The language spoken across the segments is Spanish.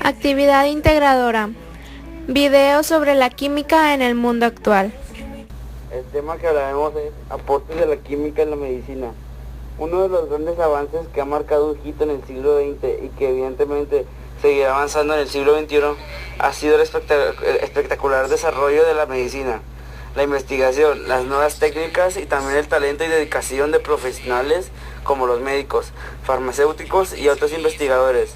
Actividad integradora. Video sobre la química en el mundo actual. El tema que hablaremos es aportes de la química en la medicina. Uno de los grandes avances que ha marcado un hito en el siglo XX y que evidentemente seguirá avanzando en el siglo XXI ha sido el espectacular desarrollo de la medicina. La investigación, las nuevas técnicas y también el talento y dedicación de profesionales como los médicos, farmacéuticos y otros investigadores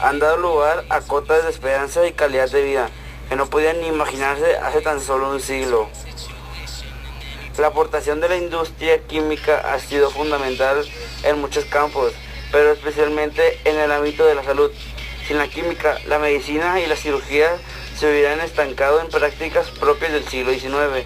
han dado lugar a cotas de esperanza y calidad de vida que no podían ni imaginarse hace tan solo un siglo. La aportación de la industria química ha sido fundamental en muchos campos, pero especialmente en el ámbito de la salud. Sin la química, la medicina y la cirugía se hubieran estancado en prácticas propias del siglo XIX.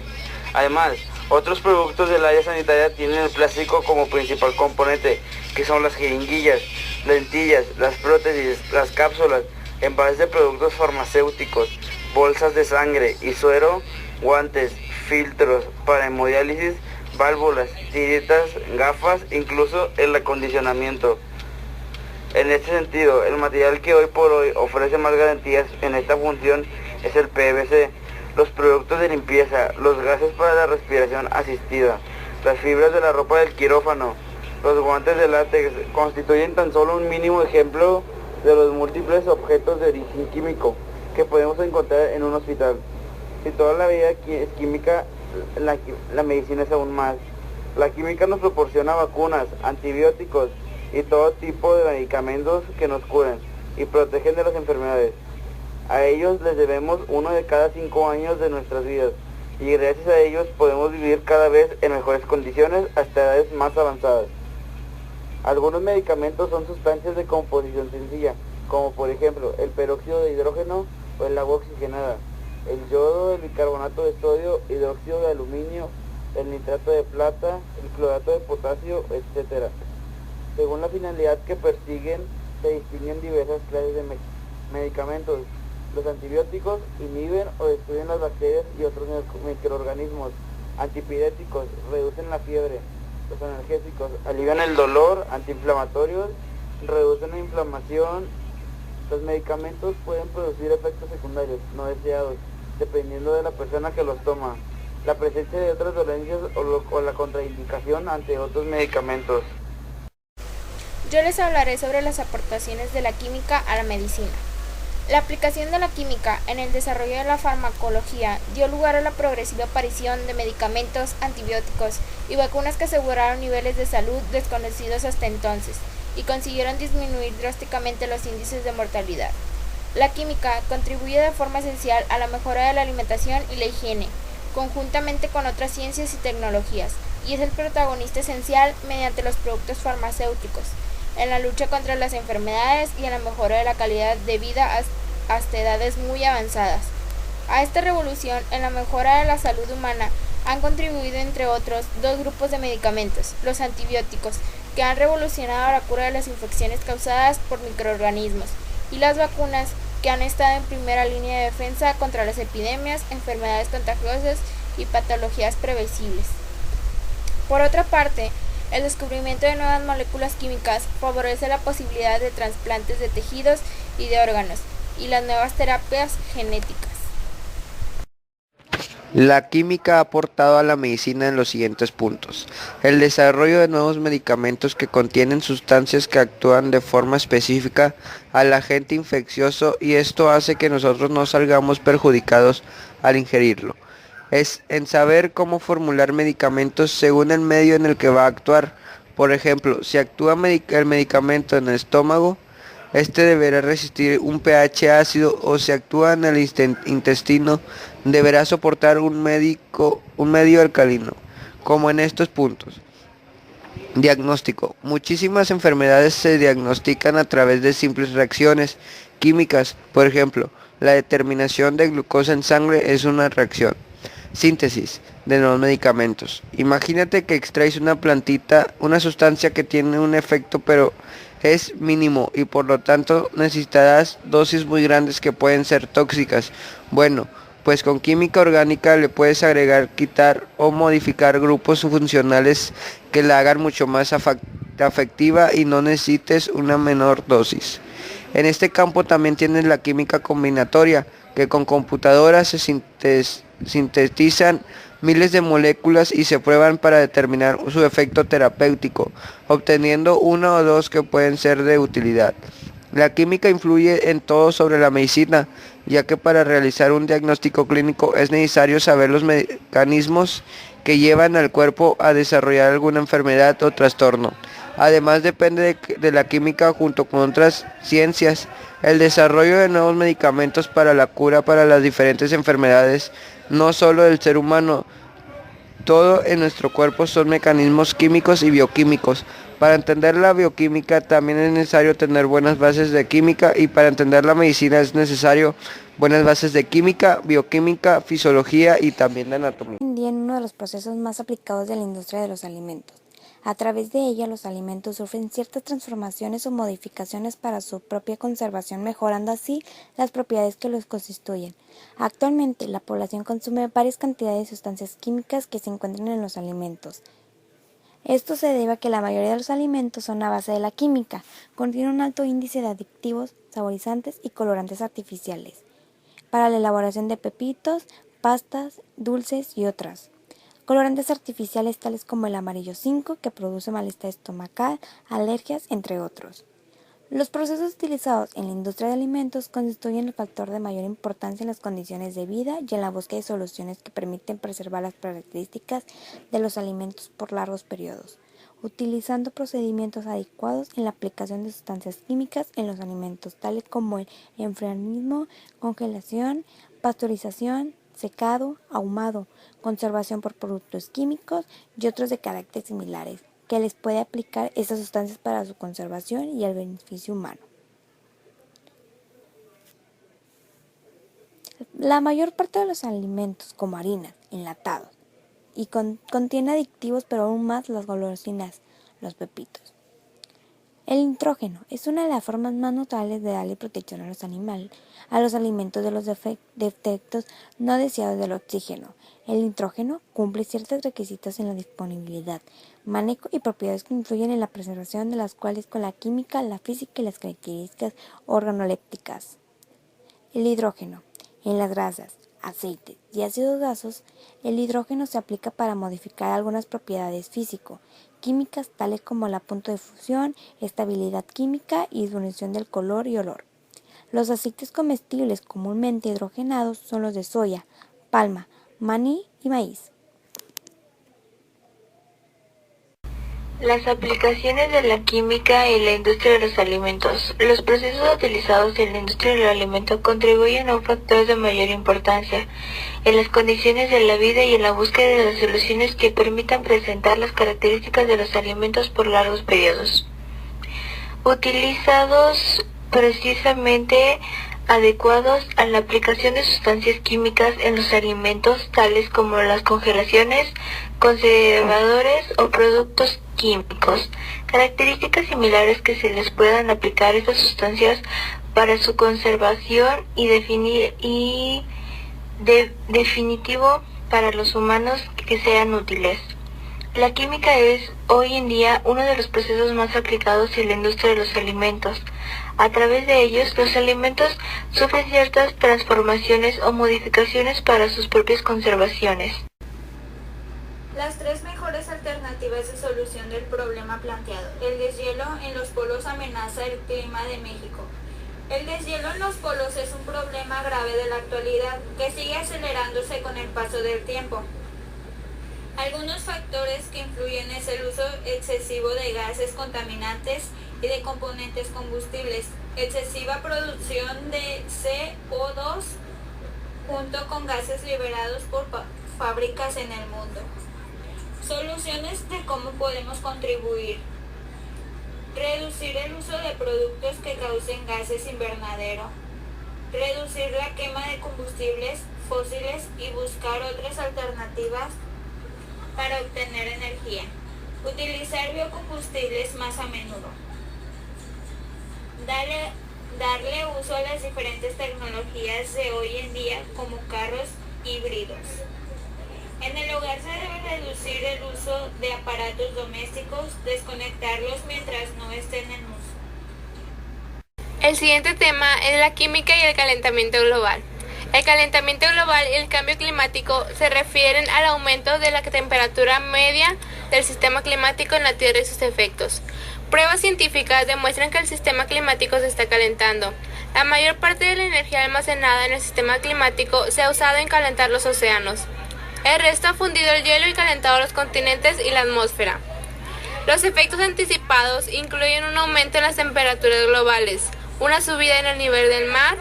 Además, otros productos del área sanitaria tienen el plástico como principal componente, que son las jeringuillas, lentillas, las prótesis, las cápsulas, envases de productos farmacéuticos, bolsas de sangre y suero, guantes, filtros para hemodiálisis, válvulas, tiritas, gafas, incluso el acondicionamiento. En este sentido, el material que hoy por hoy ofrece más garantías en esta función es el PVC, los productos de limpieza, los gases para la respiración asistida, las fibras de la ropa del quirófano, los guantes de látex constituyen tan solo un mínimo ejemplo de los múltiples objetos de origen químico que podemos encontrar en un hospital. Si toda la vida es química, la medicina es aún más. La química nos proporciona vacunas, antibióticos y todo tipo de medicamentos que nos curan y protegen de las enfermedades. A ellos les debemos 1 de cada 5 años de nuestras vidas y gracias a ellos podemos vivir cada vez en mejores condiciones hasta edades más avanzadas. Algunos medicamentos son sustancias de composición sencilla, como por ejemplo el peróxido de hidrógeno o el agua oxigenada, el yodo, el bicarbonato de sodio, hidróxido de aluminio, el nitrato de plata, el clorato de potasio, etc. Según la finalidad que persiguen, se distinguen diversas clases de medicamentos. Los antibióticos inhiben o destruyen las bacterias y otros microorganismos. Antipiréticos reducen la fiebre. Los analgésicos alivian el dolor. Antiinflamatorios reducen la inflamación. Los medicamentos pueden producir efectos secundarios no deseados, dependiendo de la persona que los toma, la presencia de otras dolencias o la contraindicación ante otros medicamentos. Yo les hablaré sobre las aportaciones de la química a la medicina. La aplicación de la química en el desarrollo de la farmacología dio lugar a la progresiva aparición de medicamentos, antibióticos y vacunas que aseguraron niveles de salud desconocidos hasta entonces y consiguieron disminuir drásticamente los índices de mortalidad. La química contribuye de forma esencial a la mejora de la alimentación y la higiene, conjuntamente con otras ciencias y tecnologías, y es el protagonista esencial mediante los productos farmacéuticos, en la lucha contra las enfermedades y en la mejora de la calidad de vida hasta edades muy avanzadas. A esta revolución en la mejora de la salud humana han contribuido, entre otros, 2 grupos de medicamentos: los antibióticos, que han revolucionado la cura de las infecciones causadas por microorganismos, y las vacunas, que han estado en primera línea de defensa contra las epidemias, enfermedades contagiosas y patologías previsibles. Por otra parte, el descubrimiento de nuevas moléculas químicas favorece la posibilidad de trasplantes de tejidos y de órganos, y las nuevas terapias genéticas. La química ha aportado a la medicina en los siguientes puntos: el desarrollo de nuevos medicamentos que contienen sustancias que actúan de forma específica al agente infeccioso, y esto hace que nosotros no salgamos perjudicados al ingerirlo. Es en saber cómo formular medicamentos según el medio en el que va a actuar. Por ejemplo, si actúa el medicamento en el estómago, este deberá resistir un pH ácido, o si actúa en el intestino, deberá soportar un medio alcalino, como en estos puntos. Diagnóstico. Muchísimas enfermedades se diagnostican a través de simples reacciones químicas. Por ejemplo, la determinación de glucosa en sangre es una reacción. Síntesis de nuevos medicamentos. Imagínate que extraes una plantita, una sustancia que tiene un efecto pero es mínimo y por lo tanto necesitarás dosis muy grandes que pueden ser tóxicas. Bueno, pues con química orgánica le puedes agregar, quitar o modificar grupos funcionales que la hagan mucho más afectiva y no necesites una menor dosis. En este campo también tienes la química combinatoria, que con computadoras se sintetizan miles de moléculas y se prueban para determinar su efecto terapéutico, obteniendo una o dos que pueden ser de utilidad. La química influye en todo sobre la medicina, ya que para realizar un diagnóstico clínico es necesario saber los mecanismos que llevan al cuerpo a desarrollar alguna enfermedad o trastorno. Además depende de la química junto con otras ciencias, el desarrollo de nuevos medicamentos para la cura para las diferentes enfermedades, no solo del ser humano. Todo en nuestro cuerpo son mecanismos químicos y bioquímicos. Para entender la bioquímica también es necesario tener buenas bases de química, y para entender la medicina es necesario buenas bases de química, bioquímica, fisiología y también de anatomía. Hoy en día, en uno de los procesos más aplicados de la industria de los alimentos. A través de ella, los alimentos sufren ciertas transformaciones o modificaciones para su propia conservación, mejorando así las propiedades que los constituyen. Actualmente, la población consume varias cantidades de sustancias químicas que se encuentran en los alimentos. Esto se debe a que la mayoría de los alimentos son a base de la química, contienen un alto índice de aditivos, saborizantes y colorantes artificiales, para la elaboración de pepitos, pastas, dulces y otras. Colorantes artificiales tales como el amarillo 5, que produce malestar estomacal, alergias, entre otros. Los procesos utilizados en la industria de alimentos constituyen el factor de mayor importancia en las condiciones de vida y en la búsqueda de soluciones que permiten preservar las características de los alimentos por largos periodos, utilizando procedimientos adecuados en la aplicación de sustancias químicas en los alimentos, tales como el enfriamiento, congelación, pasteurización, secado, ahumado, conservación por productos químicos y otros de carácter similares, que les puede aplicar estas sustancias para su conservación y el beneficio humano. La mayor parte de los alimentos, como harinas, enlatados, y contiene aditivos, pero aún más las golosinas, los pepitos. El nitrógeno es una de las formas más notables de darle protección a los alimentos de los defectos no deseados del oxígeno. El nitrógeno cumple ciertos requisitos en la disponibilidad, manejo y propiedades que influyen en la preservación, de las cuales con la química, la física y las características organolépticas. El hidrógeno. En las grasas, aceites y ácidos gaseosos, el hidrógeno se aplica para modificar algunas propiedades físico-químicas tales como la punto de fusión, estabilidad química y disminución del color y olor. Los aceites comestibles comúnmente hidrogenados son los de soya, palma, maní y maíz. Las aplicaciones de la química en la industria de los alimentos. Los procesos utilizados en la industria del alimento contribuyen a un factor de mayor importancia en las condiciones de la vida y en la búsqueda de las soluciones que permitan presentar las características de los alimentos por largos periodos. Utilizados precisamente adecuados a la aplicación de sustancias químicas en los alimentos, tales como las congelaciones, conservadores o productos químicos, características similares que se les puedan aplicar estas sustancias para su conservación y definitivo para los humanos que sean útiles. La química es hoy en día uno de los procesos más aplicados en la industria de los alimentos. A través de ellos, los alimentos sufren ciertas transformaciones o modificaciones para sus propias conservaciones. Las tres mejores alternativas de solución del problema planteado. El deshielo en los polos amenaza el clima de México. El deshielo en los polos es un problema grave de la actualidad que sigue acelerándose con el paso del tiempo. Algunos factores que influyen es el uso excesivo de gases contaminantes y de componentes combustibles, excesiva producción de CO2 junto con gases liberados por fábricas en el mundo. Soluciones de cómo podemos contribuir. Reducir el uso de productos que causen gases invernadero. Reducir la quema de combustibles fósiles y buscar otras alternativas para obtener energía. Utilizar biocombustibles más a menudo. Darle uso a las diferentes tecnologías de hoy en día como carros híbridos. En el hogar se debe reducir el uso de aparatos domésticos, desconectarlos mientras no estén en uso. El siguiente tema es la química y el calentamiento global. El calentamiento global y el cambio climático se refieren al aumento de la temperatura media del sistema climático en la Tierra y sus efectos. Pruebas científicas demuestran que el sistema climático se está calentando. La mayor parte de la energía almacenada en el sistema climático se ha usado en calentar los océanos. El resto ha fundido el hielo y calentado los continentes y la atmósfera. Los efectos anticipados incluyen un aumento en las temperaturas globales, una subida en el nivel del mar,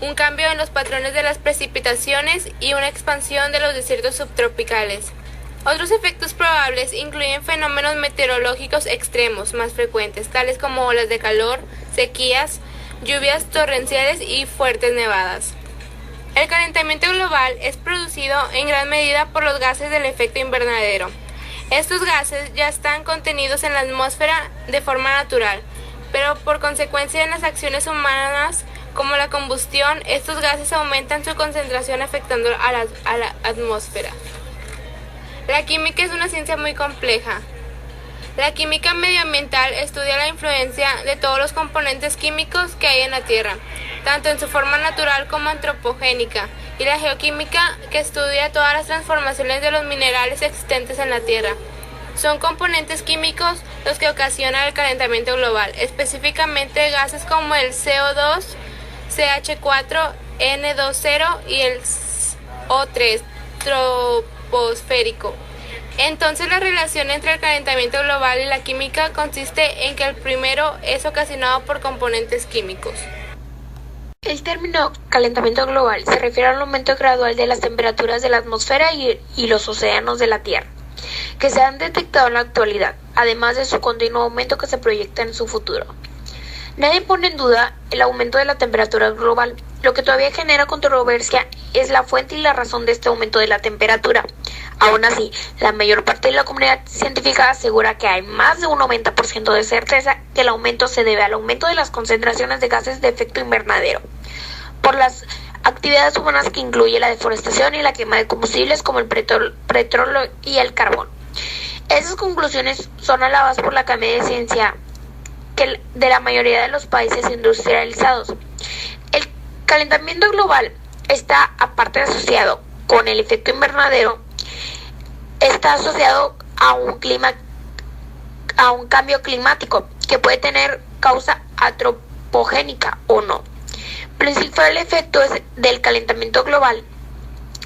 un cambio en los patrones de las precipitaciones y una expansión de los desiertos subtropicales. Otros efectos probables incluyen fenómenos meteorológicos extremos más frecuentes, tales como olas de calor, sequías, lluvias torrenciales y fuertes nevadas. El calentamiento global es producido en gran medida por los gases del efecto invernadero. Estos gases ya están contenidos en la atmósfera de forma natural, pero por consecuencia de las acciones humanas como la combustión, estos gases aumentan su concentración afectando a la atmósfera. La química es una ciencia muy compleja. La química medioambiental estudia la influencia de todos los componentes químicos que hay en la Tierra, tanto en su forma natural como antropogénica, y la geoquímica, que estudia todas las transformaciones de los minerales existentes en la Tierra. Son componentes químicos los que ocasionan el calentamiento global, específicamente gases como el CO2, CH4, N20 y el O3 troposférico. Entonces, la relación entre el calentamiento global y la química consiste en que el primero es ocasionado por componentes químicos. El término calentamiento global se refiere al aumento gradual de las temperaturas de la atmósfera y los océanos de la Tierra, que se han detectado en la actualidad, además de su continuo aumento que se proyecta en su futuro. Nadie pone en duda el aumento de la temperatura global. Lo que todavía genera controversia es la fuente y la razón de este aumento de la temperatura. Aún así, la mayor parte de la comunidad científica asegura que hay más de un 90% de certeza que el aumento se debe al aumento de las concentraciones de gases de efecto invernadero, por las actividades humanas que incluye la deforestación y la quema de combustibles como el petróleo y el carbón. Esas conclusiones son alabadas por la Academia de Ciencia de la mayoría de los países industrializados. El calentamiento global está, aparte de asociado con el efecto invernadero, está asociado a un cambio climático que puede tener causa antropogénica o no. Principal efecto del calentamiento global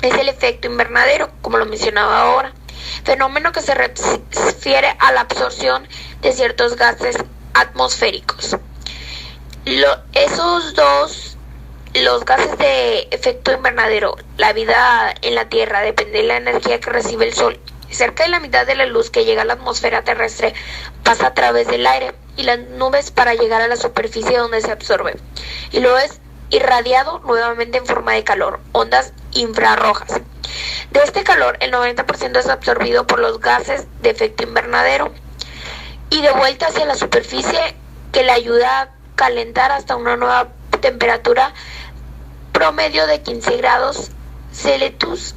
es el efecto invernadero, como lo mencionaba ahora, fenómeno que se refiere a la absorción de ciertos gases atmosféricos. Los gases de efecto invernadero, la vida en la Tierra depende de la energía que recibe el Sol. Cerca de la mitad de la luz que llega a la atmósfera terrestre pasa a través del aire y las nubes para llegar a la superficie donde se absorbe, y luego es irradiado nuevamente en forma de calor, ondas infrarrojas. De este calor, el 90% es absorbido por los gases de efecto invernadero y de vuelta hacia la superficie, que le ayuda a calentar hasta una nueva temperatura promedio de 15 grados Celsius,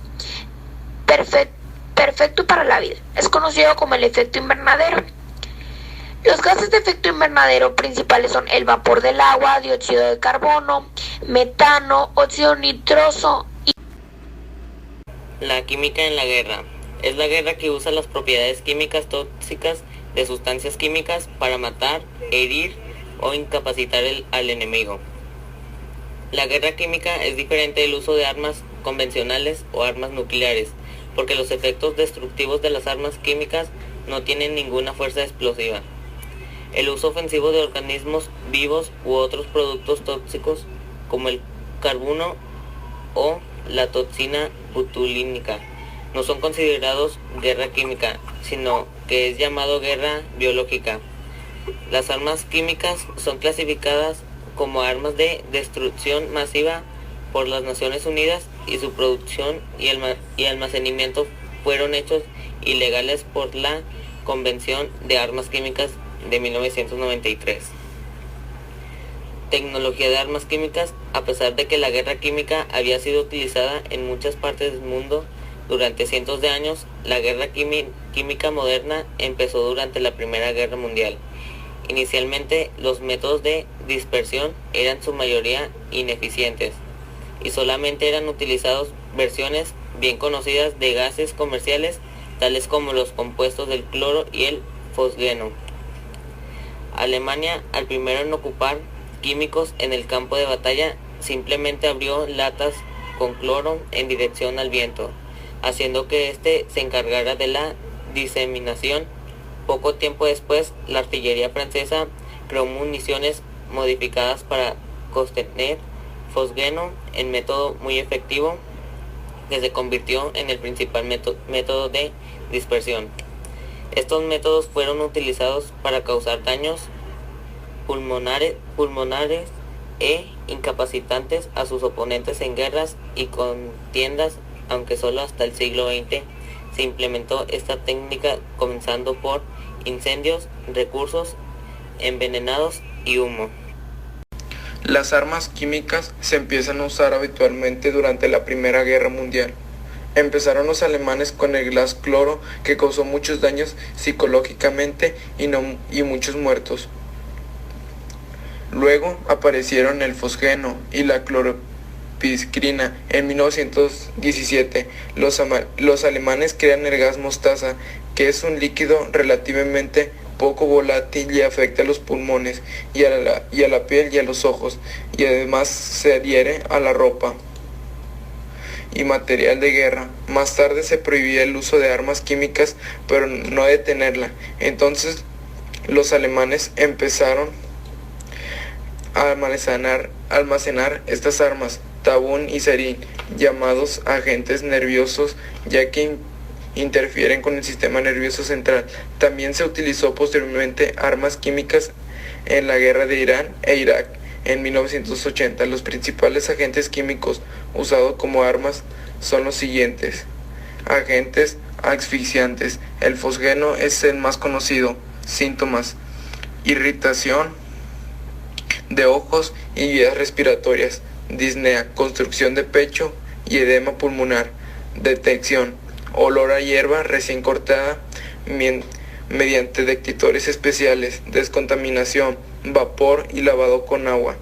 perfecto para la vida. Es conocido como el efecto invernadero. Los gases de efecto invernadero principales son el vapor del agua, dióxido de carbono, metano, óxido nitroso y... La química en la guerra. Es la guerra que usa las propiedades químicas tóxicas de sustancias químicas para matar, herir o incapacitar al enemigo. La guerra química es diferente del uso de armas convencionales o armas nucleares, porque los efectos destructivos de las armas químicas no tienen ninguna fuerza explosiva. El uso ofensivo de organismos vivos u otros productos tóxicos como el carbono o la toxina botulínica no son considerados guerra química, sino que es llamado guerra biológica. Las armas químicas son clasificadas como armas de destrucción masiva por las Naciones Unidas, y su producción y almacenamiento fueron hechos ilegales por la Convención de Armas Químicas de 1993. Tecnología de armas químicas. A pesar de que la guerra química había sido utilizada en muchas partes del mundo durante cientos de años, la guerra química moderna empezó durante la Primera Guerra Mundial Inicialmente, los métodos de dispersión eran en su mayoría ineficientes y solamente eran utilizados versiones bien conocidas de gases comerciales, tales como los compuestos del cloro y el fosgeno. Alemania, al primero en ocupar químicos en el campo de batalla, simplemente abrió latas con cloro en dirección al viento, haciendo que éste se encargara de la diseminación. Poco tiempo después, la artillería francesa creó municiones modificadas para contener fosgeno, en método muy efectivo que se convirtió en el principal método de dispersión. Estos métodos fueron utilizados para causar daños pulmonares e incapacitantes a sus oponentes en guerras y contiendas, aunque solo hasta el siglo XX se implementó esta técnica, comenzando por incendios, recursos envenenados y humo. Las armas químicas se empiezan a usar habitualmente durante la Primera Guerra Mundial. Empezaron los alemanes con el gas cloro, que causó muchos daños psicológicamente y muchos muertos. Luego aparecieron el fosgeno y la clorpirifosfina. En 1917, los alemanes crean el gas mostaza, que es un líquido relativamente poco volátil y afecta a los pulmones y a la piel y a los ojos, y además se adhiere a la ropa y material de guerra. Más tarde se prohibía el uso de armas químicas, pero no detenerla. Entonces los alemanes empezaron a almacenar estas armas, tabún y sarín, llamados agentes nerviosos, ya que interfieren con el sistema nervioso central. También se utilizó posteriormente armas químicas en la guerra de Irán e Irak en 1980. Los principales agentes químicos usados como armas son los siguientes: agentes asfixiantes. El fosgeno es el más conocido. Síntomas: irritación de ojos y vías respiratorias, disnea, constricción de pecho y edema pulmonar. Detección: olor a hierba recién cortada mediante detectores especiales. Descontaminación: vapor y lavado con agua.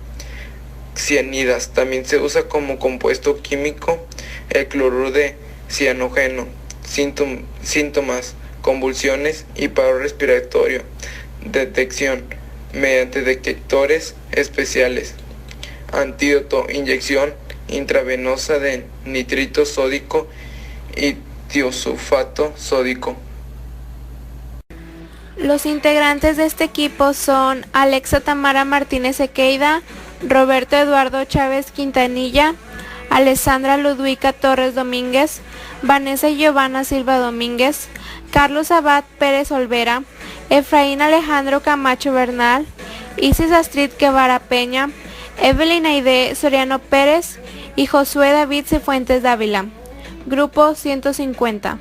Cianidas: también se usa como compuesto químico el cloruro de cianógeno. Síntomas: convulsiones y paro respiratorio. Detección: mediante detectores especiales. Antídoto: inyección intravenosa de nitrito sódico y tiosulfato sódico. Los integrantes de este equipo son Alexa Tamara Martínez Equeida, Roberto Eduardo Chávez Quintanilla, Alessandra Ludwika Torres Domínguez, Vanessa Giovanna Silva Domínguez, Carlos Abad Pérez Olvera, Efraín Alejandro Camacho Bernal, Isis Astrid Guevara Peña, Evelyn Aide Soriano Pérez y Josué David Cifuentes Dávila. Grupo 150.